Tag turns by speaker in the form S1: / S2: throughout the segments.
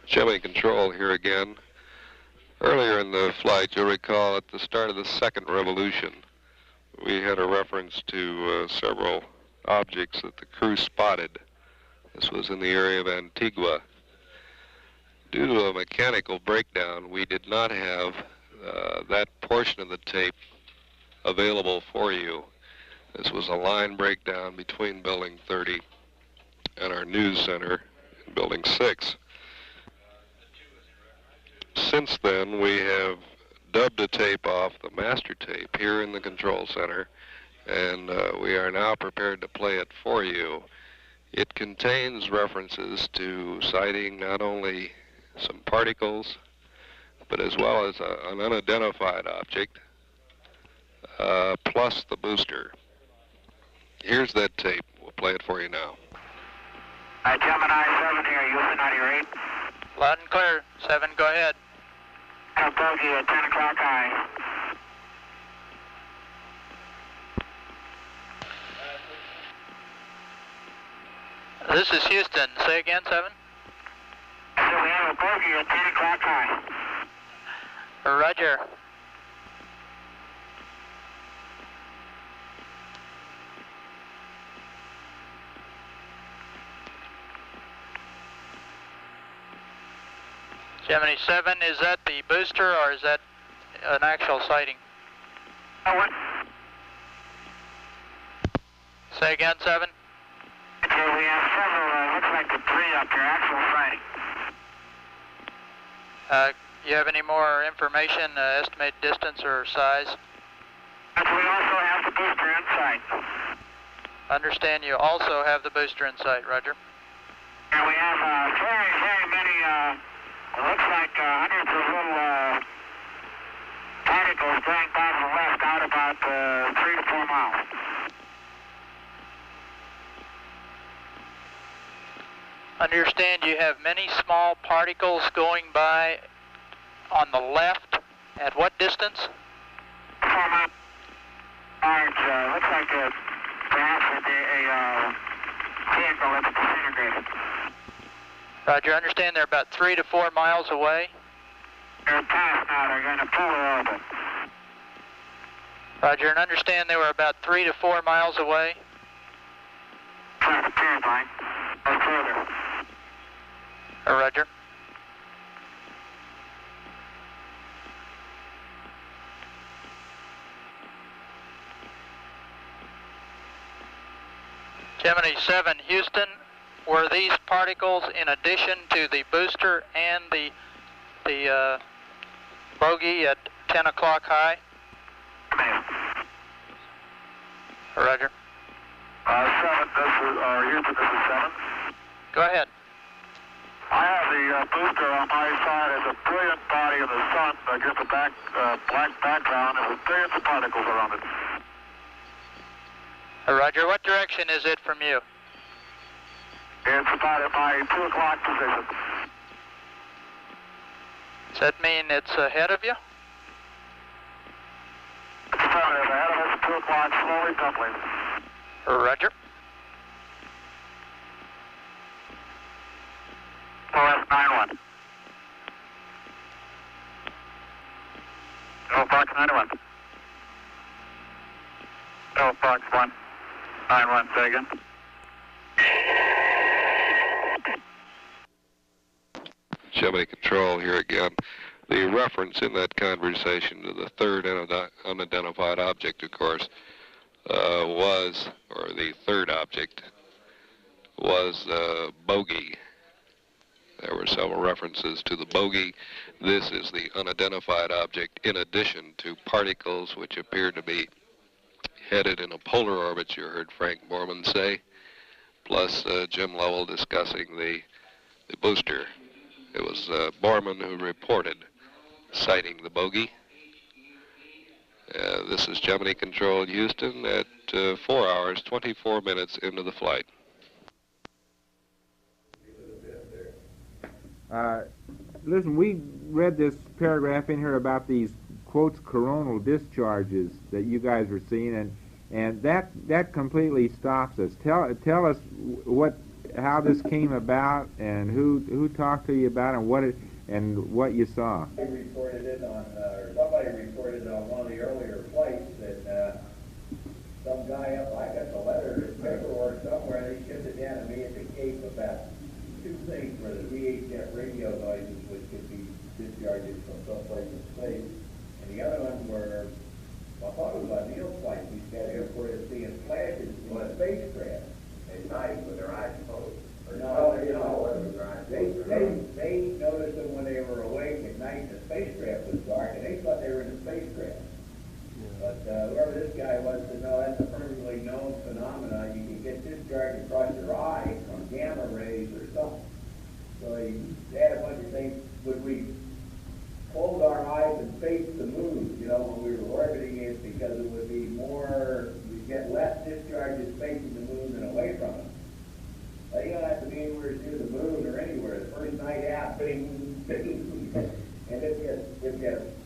S1: Gemini Control here again. Earlier in the flight, you'll recall at the start of the second revolution, we had a reference to several objects that the crew spotted. This was in the area of Antigua. Due to a mechanical breakdown, we did not have that portion of the tape available for you. This was a line breakdown between Building 30 and our news center in Building 6. Since then, we have dubbed a tape off the master tape here in the control center, and we are now prepared to play it for you. It contains references to sighting not only some particles, but as well as an unidentified object, plus the booster. Here's that tape. We'll play it for you now.
S2: Gemini 7 here, Houston, out of your 8.
S3: Loud and clear. 7, go ahead.
S2: Bogey at 10 o'clock high.
S3: This is Houston. Say again, 7.
S2: So we have a bogey at 10 o'clock high.
S3: Roger. Gemini 7, is that the booster or is that an actual sighting?
S2: What?
S3: Say again, 7.
S2: Okay, we have several, looks like the 3 up here, actual sighting.
S3: You have any more information, estimated distance or size?
S2: But we also have the booster in sight.
S3: Understand you also have the booster in sight, Roger.
S2: And we have very, very many, it looks like hundreds of little particles going by to the left out about 3 to 4 miles.
S3: Understand you have many small particles going by on the left. At what distance?
S2: 4 miles. Large, looks like perhaps a vehicle that's disintegrated.
S3: Roger, understand they're about 3 to 4 miles away.
S2: They're past now, they're going to polar orbit.
S3: Roger, and understand they were about 3 to 4 miles away.
S2: Try the period line, or further.
S3: Roger. Gemini 7, Houston, were these particles in addition to the booster and the bogey at 10 o'clock high? Roger.
S2: 7, this is, Houston, this is 7.
S3: Go ahead.
S2: I have the booster on my side as a brilliant body of the sun against a black background and with billions of particles around it.
S3: Roger, what direction is it from you?
S2: It's about at my 2 o'clock position.
S3: Does that mean it's ahead of you?
S2: It's affirmative. Ahead of us at 2 o'clock, slowly tumbling.
S3: Roger.
S2: OS 91. Fox 91. Fox 1. 91, say again.
S1: Gemini Control here again. The reference in that conversation to the third unidentified object, of course, was, or the third object, was bogey. There were several references to the bogey. This is the unidentified object, in addition to particles which appear to be headed in a polar orbit, you heard Frank Borman say, plus Jim Lovell discussing the booster. It was Borman who reported sighting the bogey. This is Gemini Control Houston at 4 hours, 24 minutes into the flight.
S4: Listen, we read this paragraph in here about these, quotes, coronal discharges that you guys were seeing, and that completely stops us. Tell us what how this came about and who talked to you about it and what you saw?
S5: Somebody reported it on one of the earlier flights that some guy up, I got the letter, his paperwork somewhere, they shipped it down to me at the Cape about two things where the VHF radio noises which could be discharges from someplace in space, and the other ones were, I thought it was on Neil's flight, these guys reported seeing flashes in a spacecraft at night with their eyes closed. Or no, they didn't know whether it was their eyes closed. They noticed them when they were awake at night, the spacecraft was dark, and they thought they were in a spacecraft. But whoever this guy was said, no, that's a perfectly known phenomenon. You can get discharge across your eye from gamma rays or something. So they had a bunch of things. Would we close our eyes and face the moon, when we were orbiting it, because it would be more, you'd get less discharges facing the moon than away from it. But you don't have to be anywhere near the moon or anywhere. The first night out, bing, bing. And if you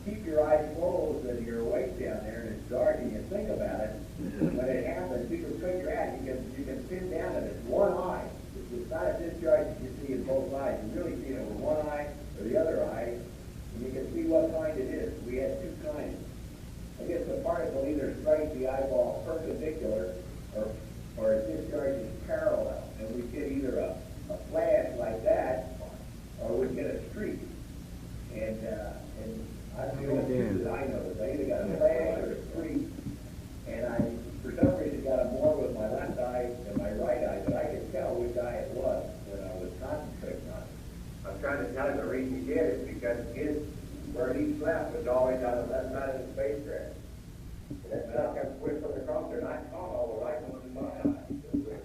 S5: keep your eyes closed and you're awake down there and it's dark and you think about it, when it happens, you can figure out, you can pin down that it's one eye. It's not a discharge that you see in both eyes. You really see it with one eye or the other eye, and you can see what kind it is. We had two kinds. I guess the particle either strikes the eyeball perpendicular or it discharges parallel. And we get either a flash like that or we get a streak. And I feel that I noticed. I either got a flash or a streak. And I, for some reason, got it more with my left eye than my right eye, but I could tell which eye it was when I was concentrating on it. I'm trying to tell you the reason he did it because where he slept was always on the left side of the spacecraft. And that stuff got switched from the crosser, and I caught all the right ones in my eye.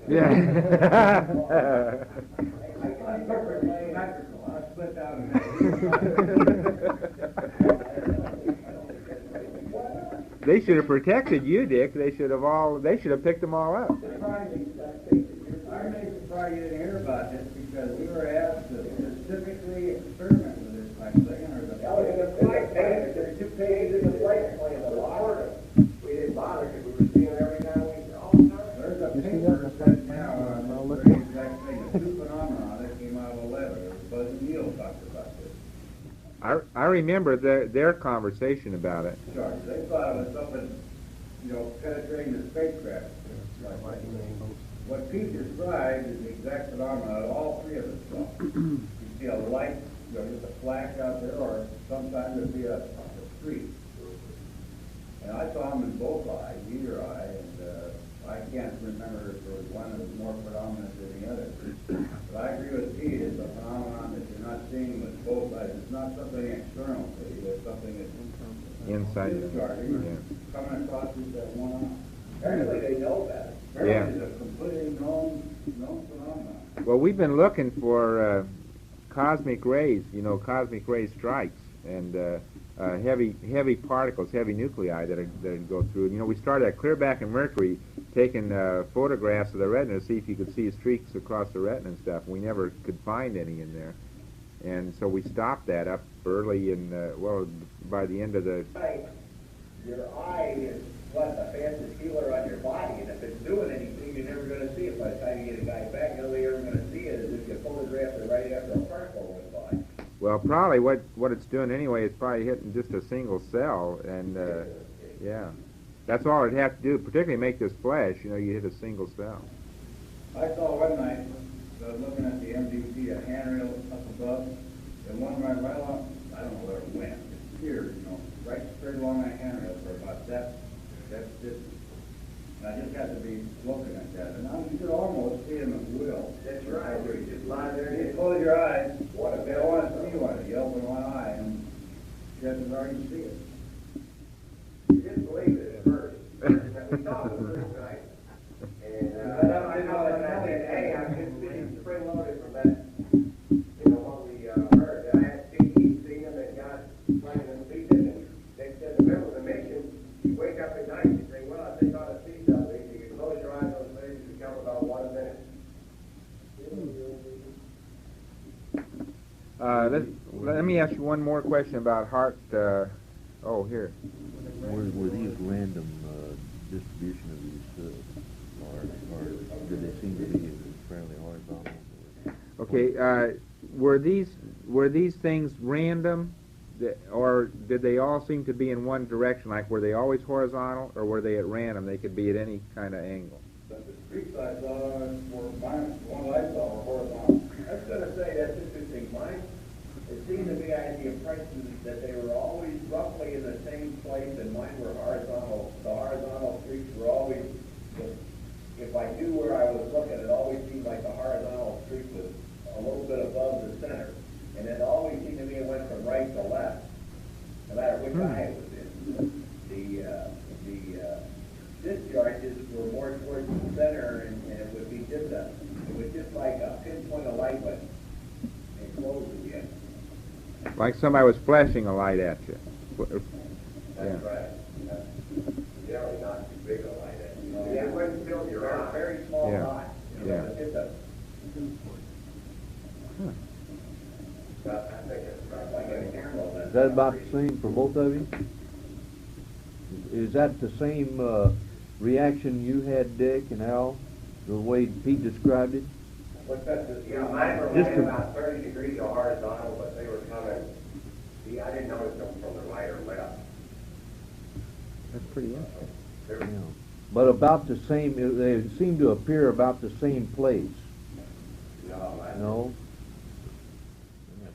S4: Yeah.
S5: I remember playing electrical. I split out in
S4: They should have protected you, Dick. They should have picked them all up.
S5: I'm surprised you didn't hear about this because we were asked to specifically experiment with this type of thing. There's 2 pages in the flight plan that allowed us. We didn't bother because we were seeing it every now and then all the time. There's a paper that now on this very exact thing, the 2 phenomena that came out of a letter. Buzz and Neil talked about this.
S4: I remember their conversation about it.
S5: Sure. They thought it was something, penetrating the spacecraft. What Pete described is the exact phenomenon that all 3 of us saw. You see a light, just a flash out there, or sometimes there'd be a streak. And I saw them in both eyes, either eye, and I can't remember if there was one that was more predominant than the other. But I agree with Pete, it's a phenomenon that you're not seeing with both eyes. It's not something external to you, it's something that's
S4: Inside you.
S5: Coming across with that one eye. Apparently they know that. Apparently it's a completely known phenomenon.
S4: Well, we've been looking for cosmic rays, cosmic ray strikes, and heavy particles, heavy nuclei that go through. We started at Clearback and Mercury taking photographs of the retina to see if you could see streaks across the retina and stuff. We never could find any in there. And so we stopped that up early in, by the end of the...
S5: Your eye is what, the fastest healer on your body, and if it's doing anything, you're never going to see it. By the time you get a guy back, the only way you're ever going to see it is if you photograph it right after a particle went by.
S4: Well, probably what it's doing anyway is probably hitting just a single cell, and yeah. That's all it'd have to do, particularly make this flash, you hit a single cell.
S5: I saw one night, looking at the MDT, a handrail up above, and one ran right along, I don't know where it went, it appeared, right straight along that handrail for about that distance. And I just had to be looking at that. And you could almost see him at will. That's right. You just lie there and you close your eyes. What if they don't want to see one? You open one eye and chances are you see it. You didn't believe it at first. We saw it the first night. And I know that hey, I'm just being spring-loaded from that, what we heard. I asked Pete, he'd seen him and got playing in the beach, and they said in the middle of the mission, you wake up at night and you say, well, I think I ought to see something. You can close your eyes, those things become about 1 minute.
S4: Let me ask you one more question about heart. Here.
S6: Were these random distribution of these, or did they seem to be fairly horizontal?
S4: Okay, were these things random, or did they all seem to be in one direction? Like, were they always horizontal, or were they at random? They could be at any kind of angle.
S5: The streaks I saw were mine. The one I saw were horizontal. I was going to say that's interesting. Mine, it seemed to me I had the impression that they were always roughly in the same place, and mine were horizontal. The horizontal streaks were always, if I knew where I was looking, it always seemed like the horizontal streak was a little bit above the center. And it always seemed to me it went from right to left, no matter which eye it was in. The discharges were more towards the center, and it would be just like a pinpoint of light went and closed again.
S4: Like somebody was flashing a light at you.
S5: That's right. Generally not too big a light at you. It wouldn't fill your eye. Very small eye.
S4: Yeah.
S5: Just a, I think it's like a camera lens.
S6: Is that about the same for both of you? Is that the same reaction you had, Dick and Al, the way Pete described it?
S5: What's that? Yeah, mine were right about 30 degrees horizontal, but they were coming. See, I didn't notice them from the right or left.
S4: That's pretty interesting.
S6: Yeah. But about the same, they seem to appear about the same place. No?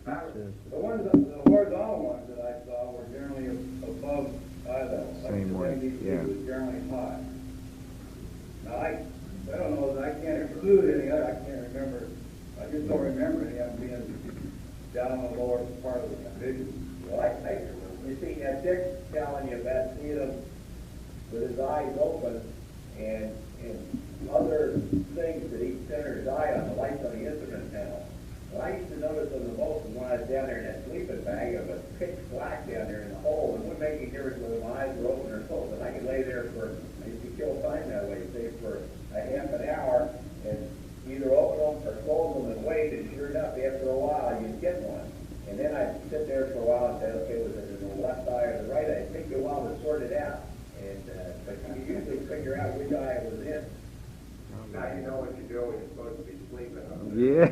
S5: The ones, the horizontal ones that I saw were generally above eye level.
S4: Same
S5: like
S4: way, yeah.
S5: was generally high. Now I don't know, I can't exclude any other, I can't remember, I just don't remember any of them being down on the lower part of the vision. Well, you see, Dick's telling you about seeing him with his eyes open and other things that he centered his eye on, the lights on the instrument panel. Well, I used to notice them the most when I was down there in that sleeping bag. It was pitch black down there in the hole. It wouldn't make any difference whether my eyes were open or closed. And I could lay there I used to kill time that way, say for a half an hour, and either open them or close them and wait, and sure enough, after a while, you'd get one. And then I'd sit there for a while and say, okay, was it in the left eye or the right eye? It'd take me a while to sort it out. But you could usually figure out which eye it was in. Now you know what you do when you're supposed to be sleeping.
S4: Yeah.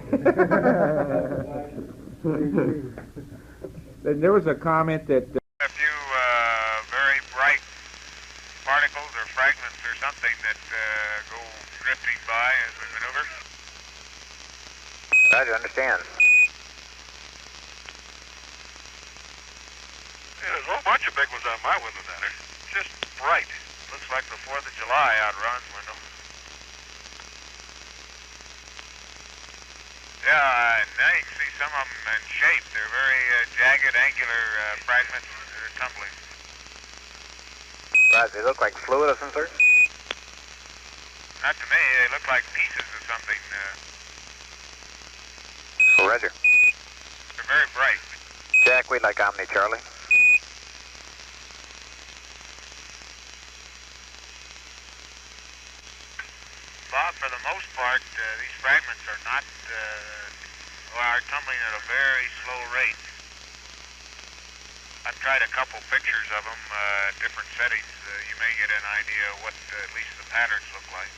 S4: There was a comment that
S2: A few very bright particles or fragments or something that go drifting by as we maneuver.
S7: Roger, understand.
S2: Yeah, there's a whole bunch of big ones on my window down there. Just bright. Looks like the 4th of July out Ron's window. Yeah, now you can see some of them in shape. They're very jagged, angular fragments that are tumbling.
S7: Roger, they look like fluid of some sort?
S2: Not to me. They look like pieces of something.
S7: Roger.
S2: They're very bright.
S7: Jack, we'd like Omni Charlie.
S2: Bob, for the most part, these fragments are not, are tumbling at a very slow rate. I've tried a couple pictures of them at different settings. You may get an idea of what at least the patterns look like.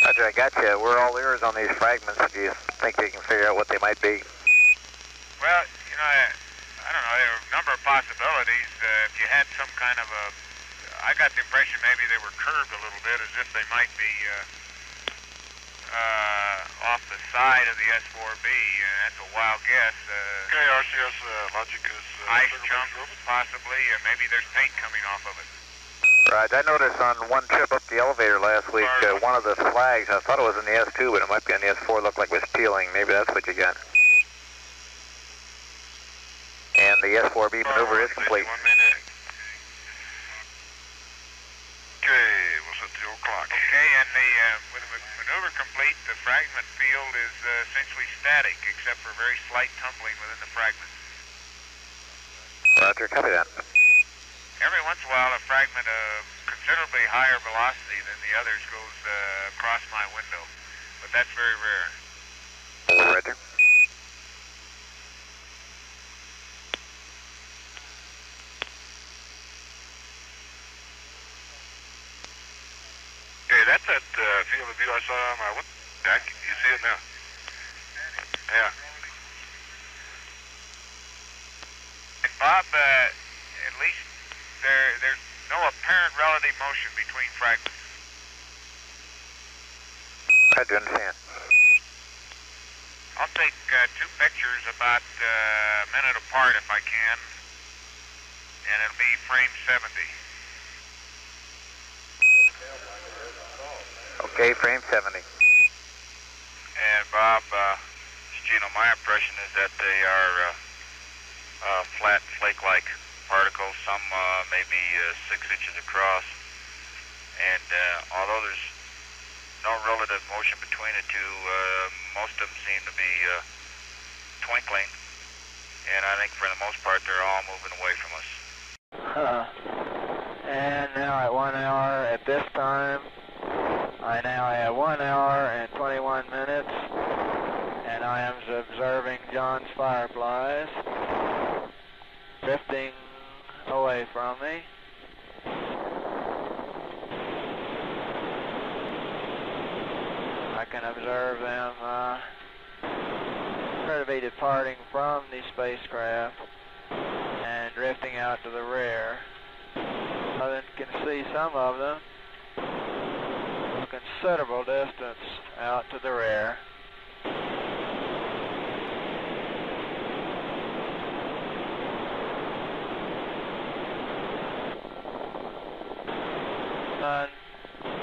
S7: Roger, I got you. We're all ears on these fragments. Do you think we can figure out what they might be?
S2: Well, you know, I don't know. There are a number of possibilities. If you had some kind of a... I got the impression maybe they were curved a little bit, as if they might be off the side of the S4B. That's a wild guess.
S8: Okay, RCS logic is...
S2: ice chunks, possibly. Maybe there's paint coming off of it.
S7: Right, I noticed on one trip up the elevator last week, one of the flags, I thought it was in the S2, but it might be on the S4, looked like it was peeling. Maybe that's what you got. And the S4B maneuver is complete.
S8: 1 minute. Okay, we'll set the old clock.
S2: Okay, and with the maneuver complete, the fragment field is essentially static, except for very slight tumbling within the fragment.
S7: Roger, copy that.
S2: Every once in a while, a fragment of considerably higher velocity than the others goes across my window, but that's very rare.
S7: Roger.
S8: Okay, that's that field of view I saw on my window. Jack, you see it now? Yeah. And Bob, at least there's no apparent relative motion between fragments.
S7: I do understand.
S8: I'll take 2 pictures about a minute apart if I can, and it'll be frame 70.
S7: Okay, frame 70.
S8: And Bob, Gino, my impression is that they are flat flake-like particles, some maybe 6 inches across, and although there's no relative motion between the two, most of them seem to be twinkling, and I think for the most part they're all moving away from us.
S3: And now at 1 hour at this time, I now have 1 hour and 21 minutes, and I am observing John's fireflies drifting away from me. I can observe them appear to be departing from the spacecraft and drifting out to the rear. I can see some of them a considerable distance out to the rear. Sun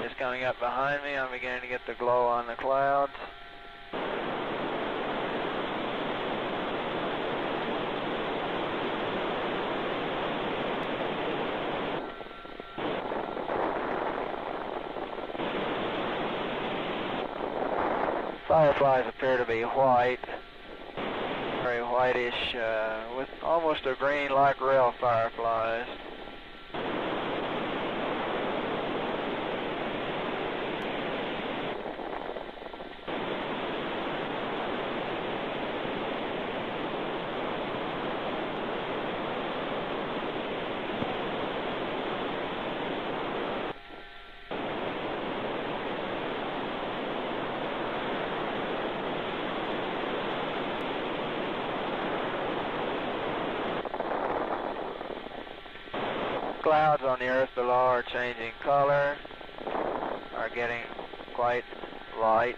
S3: is coming up behind me. I'm beginning to get the glow on the clouds. Fireflies appear to be white, very whitish, with almost a green like real fireflies. Clouds on the earth below are changing color, are getting quite light.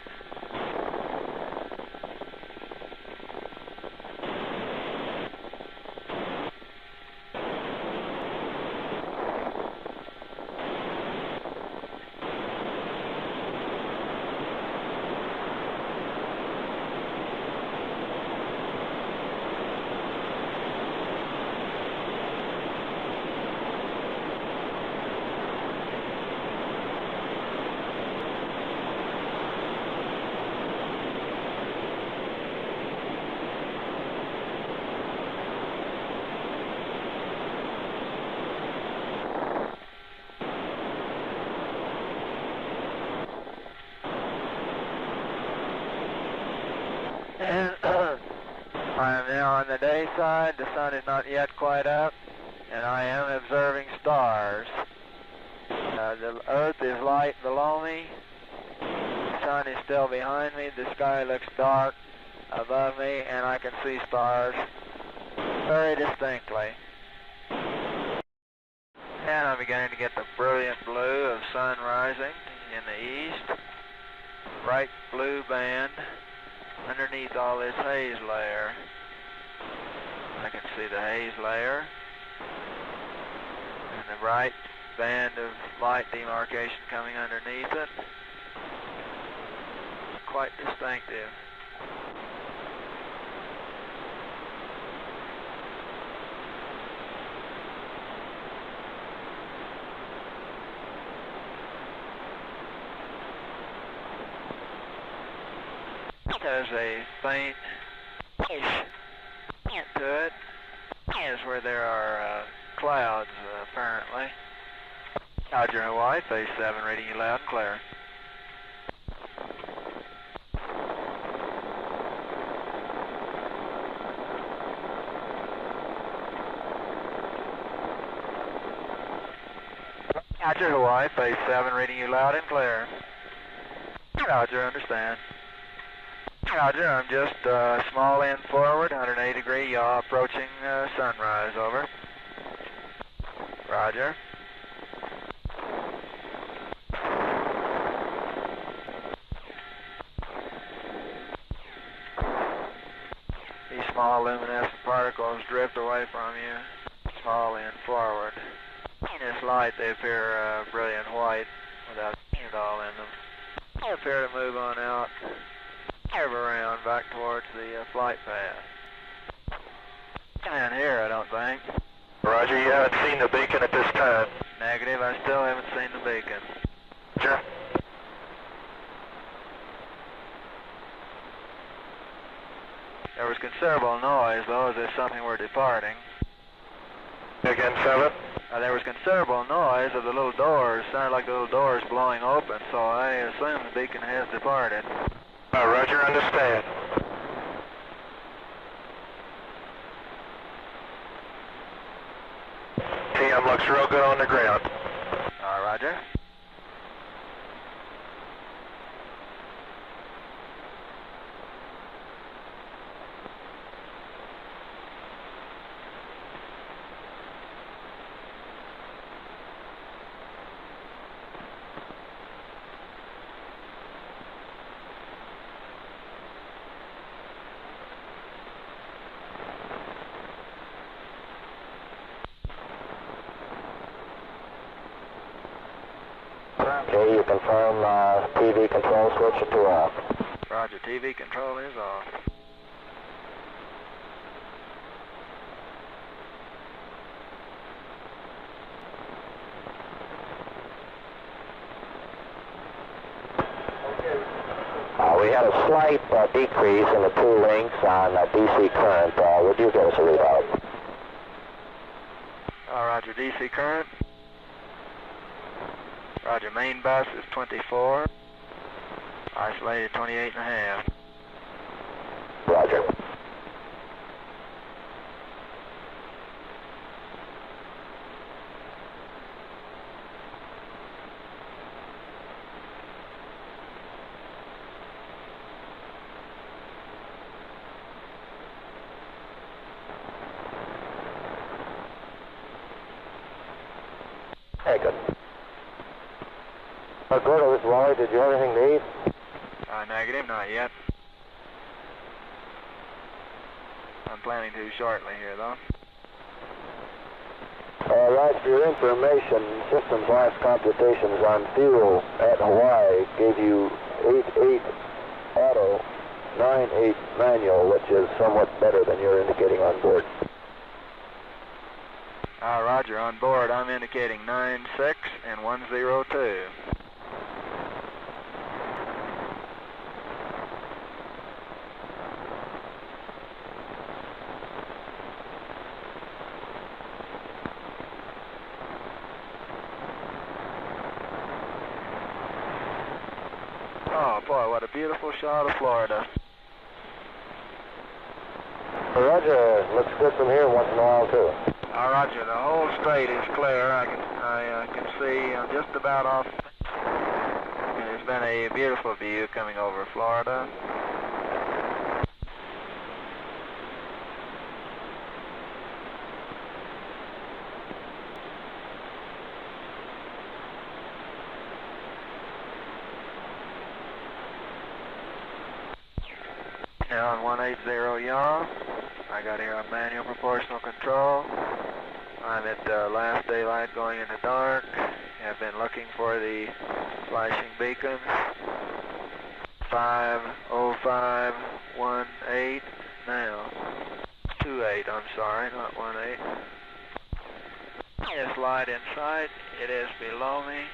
S3: And I am now on the day side. The sun is not yet quite up, and I am observing stars. The earth is light below me. The sun is still behind me. The sky looks dark above me, and I can see stars very distinctly. And I'm beginning to get the brilliant blue of sun rising in the east. Bright blue band underneath all this haze layer. I can see the haze layer and the bright band of light demarcation coming underneath it. Quite distinctive. There's a faint to it. Is where there are clouds, apparently. Roger, Hawaii, phase 7, reading you loud and clear. Roger, Hawaii, phase 7, reading you loud and clear. Roger, understand. Roger, I'm just small end forward, 180 degree yaw, approaching sunrise, over. Roger. These small luminescent particles drift away from you, small end forward. In this light they appear brilliant white without at all in them. They appear to move on out, curve around back towards the flight path. And here, I don't think.
S9: Roger, you haven't seen the beacon at this time.
S3: Negative, I still haven't seen the beacon.
S9: Sure.
S3: There was considerable noise, though, as if something were departing.
S9: Again, 7.
S3: There was considerable noise of the little doors. Sounded like the little doors blowing open, so I assume the beacon has departed.
S9: Roger, understand. TM looks real good on the ground.
S3: Roger.
S9: Okay, you confirm TV control switch to off.
S3: Roger, TV control is off.
S9: We had a slight decrease in the 2 links on DC current. Would you give us a readout?
S3: Roger, DC current. Roger, main bus is 24. Isolated 28.5.
S9: Roger. Hey, good. Gordo, this is Wally. Did you have anything to eat?
S3: Negative, not yet. I'm planning to shortly here, though.
S9: Raj, for your information, Systems last computations on fuel at Hawaii gave you 8.8 auto, 9.8 manual, which is somewhat better than you're indicating on board.
S3: Roger, on board I'm indicating 9.6 and 102. Oh boy, what a beautiful shot of Florida.
S9: Roger, looks good from here once in a while too.
S3: Roger, the whole strait is clear. I can see I'm just about off. And it's been a beautiful view coming over Florida. Now on 180 yaw, I got here on manual proportional control. I'm at last daylight going into dark. Have been looking for the flashing beacons. 50518 now. 28, I'm sorry, not 18. This light in sight, it is below me.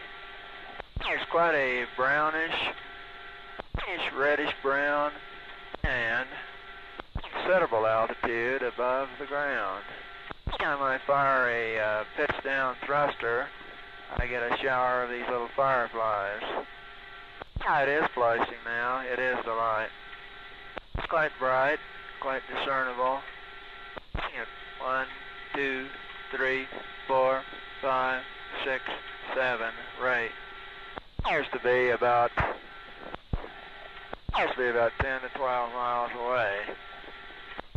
S3: It's quite a brownish, reddish brown, and considerable altitude above the ground. Each time I fire a pitch down thruster, I get a shower of these little fireflies. It is flashing now, it is the light. It's quite bright, quite discernible. 1, 2, 3, 4, 5, 6, 7 rays. Appears to be about Must be about 10 to 12 miles away.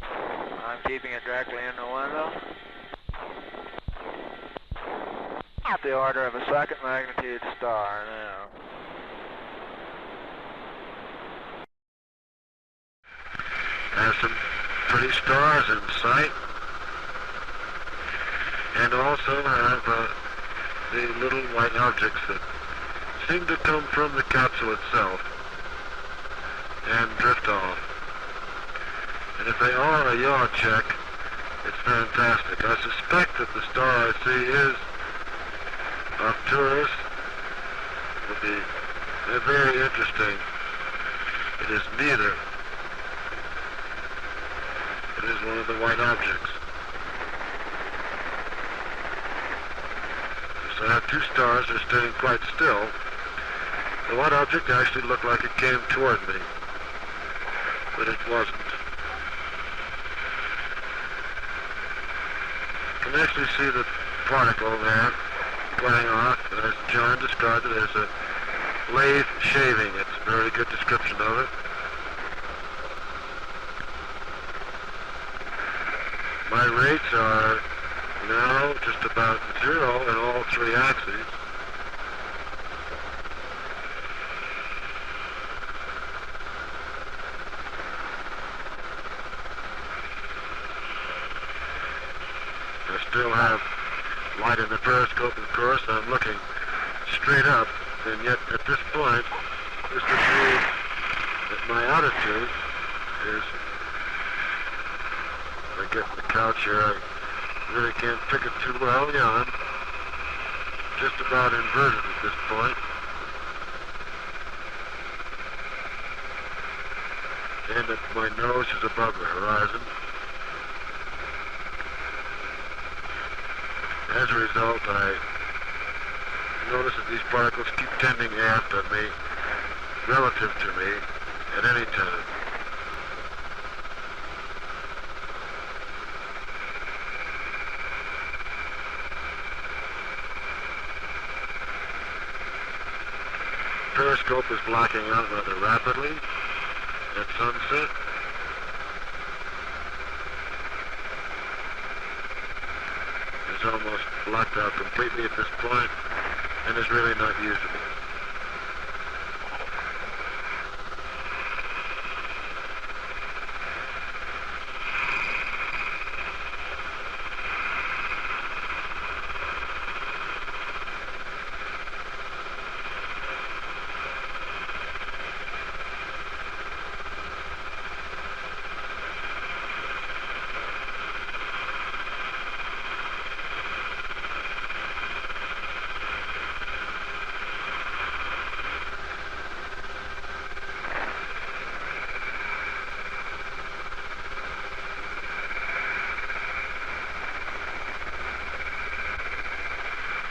S3: I'm keeping it directly in the window. At the order of a second magnitude star now.
S10: There's some pretty stars in sight. And also have the little white objects that seem to come from the capsule itself and drift off. And if they are a yaw check, it's fantastic. I suspect that the star I see is Arcturus. Would be very interesting. It is neither. It is one of the white objects. So I have two stars that are staying quite still. The white object actually looked like it came toward me, but it wasn't. You can actually see the particle there playing off, as John described it as a lathe shaving. It's a very good description of it. My rates are now just about 0 in all three axes. I still have light in the periscope, of course. I'm looking straight up, and yet at this point, this would mean that my altitude is, if I get in the couch here, I really can't pick it too well. Yeah, I'm just about inverted at this point. And that my nose is above the horizon. As a result, I notice that these particles keep tending aft on me, relative to me, at any time. Periscope is blacking out rather rapidly at sunset. It's almost blacked out completely at this point and is really not usable.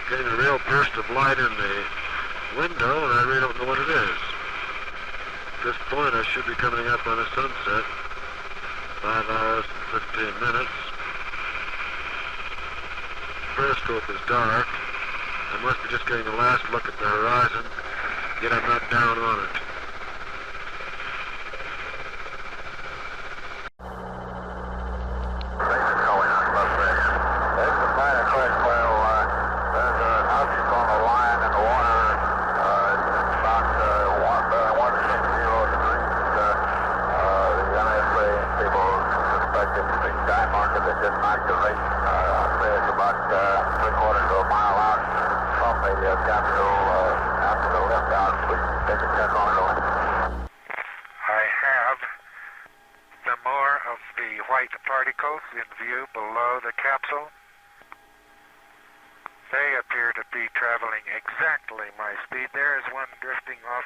S10: Getting a real burst of light in the window, and I really don't know what it is. At this point, I should be coming up on a sunset. 5 hours and 15 minutes. Periscope is dark. I must be just getting the last look at the horizon, yet I'm not down on it.
S11: Particles in view below the capsule. They appear to be traveling exactly my speed. There is one drifting off.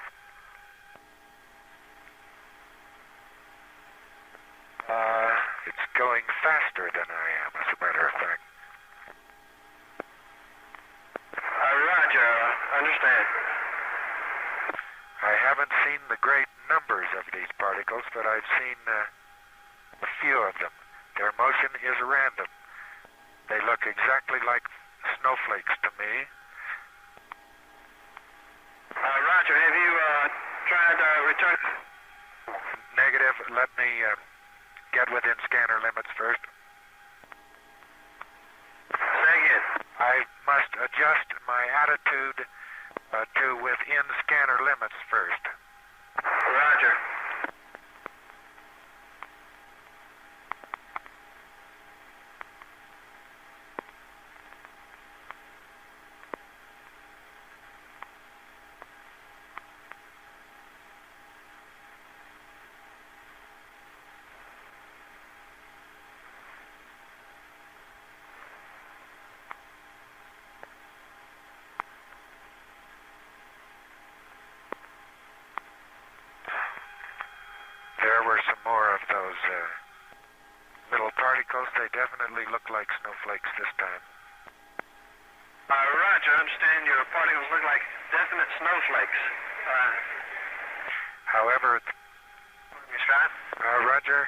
S11: It's going faster than I am, as a matter of fact.
S2: Roger, understand.
S11: I haven't seen the great numbers of these particles, but I've seen a few of them. Their motion is random. They look exactly like snowflakes to me.
S2: Roger, have you tried return?
S11: Negative. Let me get within scanner limits first.
S2: Say again.
S11: I must adjust my attitude to within scanner limits first.
S2: Roger.
S11: There were some more of those little particles. They definitely look like snowflakes this time.
S2: Roger, I understand your particles look like definite snowflakes.
S11: However,
S2: Miss Ryan?
S11: Roger,